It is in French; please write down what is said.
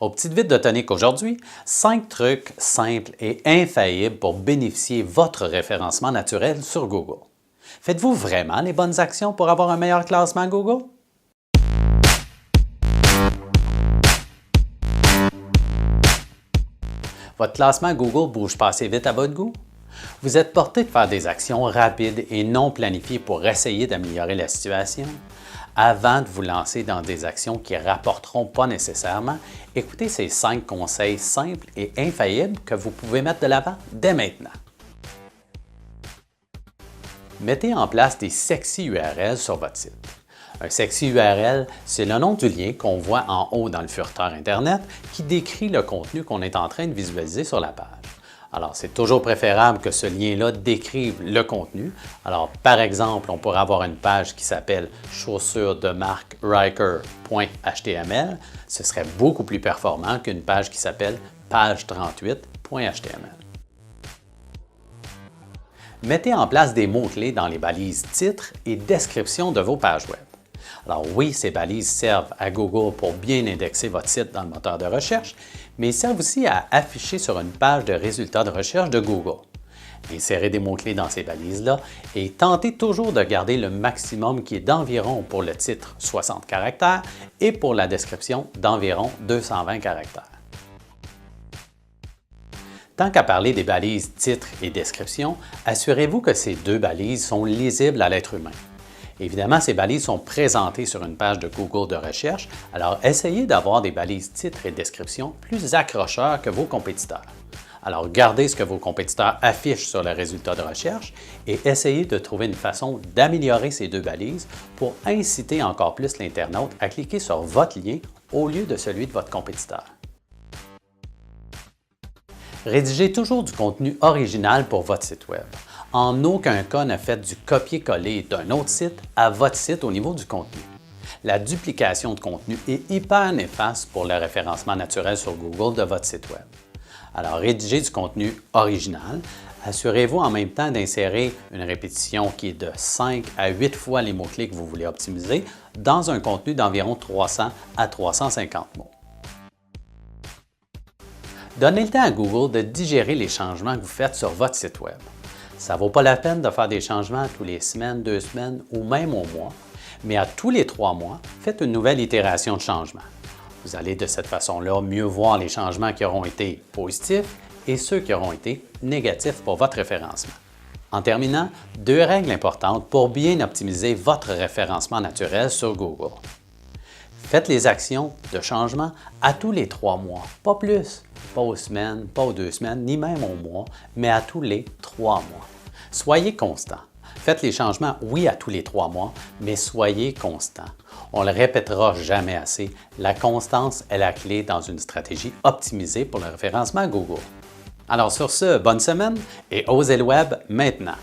Aux petites vites de tonique aujourd'hui, 5 trucs simples et infaillibles pour bénéficier de votre référencement naturel sur Google. Faites-vous vraiment les bonnes actions pour avoir un meilleur classement Google? Votre classement Google ne bouge pas assez vite à votre goût? Vous êtes porté de faire des actions rapides et non planifiées pour essayer d'améliorer la situation? Avant de vous lancer dans des actions qui ne rapporteront pas nécessairement, écoutez ces 5 conseils simples et infaillibles que vous pouvez mettre de l'avant dès maintenant. Mettez en place des sexy URL sur votre site. Un sexy URL, c'est le nom du lien qu'on voit en haut dans le furteur Internet qui décrit le contenu qu'on est en train de visualiser sur la page. Alors, c'est toujours préférable que ce lien-là décrive le contenu. Alors, par exemple, on pourrait avoir une page qui s'appelle « chaussures de marque Riker.html ». Ce serait beaucoup plus performant qu'une page qui s'appelle « page38.html ». Mettez en place des mots-clés dans les balises titres et description de vos pages web. Alors oui, ces balises servent à Google pour bien indexer votre site dans le moteur de recherche, mais ils servent aussi à afficher sur une page de résultats de recherche de Google. Insérez des mots-clés dans ces balises-là et tentez toujours de garder le maximum qui est d'environ pour le titre 60 caractères et pour la description d'environ 220 caractères. Tant qu'à parler des balises titre et description, assurez-vous que ces deux balises sont lisibles à l'être humain. Évidemment, ces balises sont présentées sur une page de Google de recherche, alors essayez d'avoir des balises titres et description plus accrocheurs que vos compétiteurs. Alors, gardez ce que vos compétiteurs affichent sur le résultat de recherche et essayez de trouver une façon d'améliorer ces deux balises pour inciter encore plus l'internaute à cliquer sur votre lien au lieu de celui de votre compétiteur. Rédigez toujours du contenu original pour votre site Web. En aucun cas ne faites du copier-coller d'un autre site à votre site au niveau du contenu. La duplication de contenu est hyper néfaste pour le référencement naturel sur Google de votre site Web. Alors, rédigez du contenu original. Assurez-vous en même temps d'insérer une répétition qui est de 5 à 8 fois les mots-clés que vous voulez optimiser dans un contenu d'environ 300 à 350 mots. Donnez le temps à Google de digérer les changements que vous faites sur votre site Web. Ça ne vaut pas la peine de faire des changements tous les semaines, 2 semaines ou même au mois, mais à tous les 3 mois, faites une nouvelle itération de changement. Vous allez de cette façon-là mieux voir les changements qui auront été positifs et ceux qui auront été négatifs pour votre référencement. En terminant, 2 règles importantes pour bien optimiser votre référencement naturel sur Google. Faites les actions de changement à tous les 3 mois, pas plus, pas aux semaines, pas aux 2 semaines, ni même au mois, mais à tous les 3 mois. Soyez constant. Faites les changements, oui, à tous les 3 mois, mais soyez constant. On le répétera jamais assez, la constance est la clé dans une stratégie optimisée pour le référencement Google. Alors sur ce, bonne semaine et osez le web maintenant!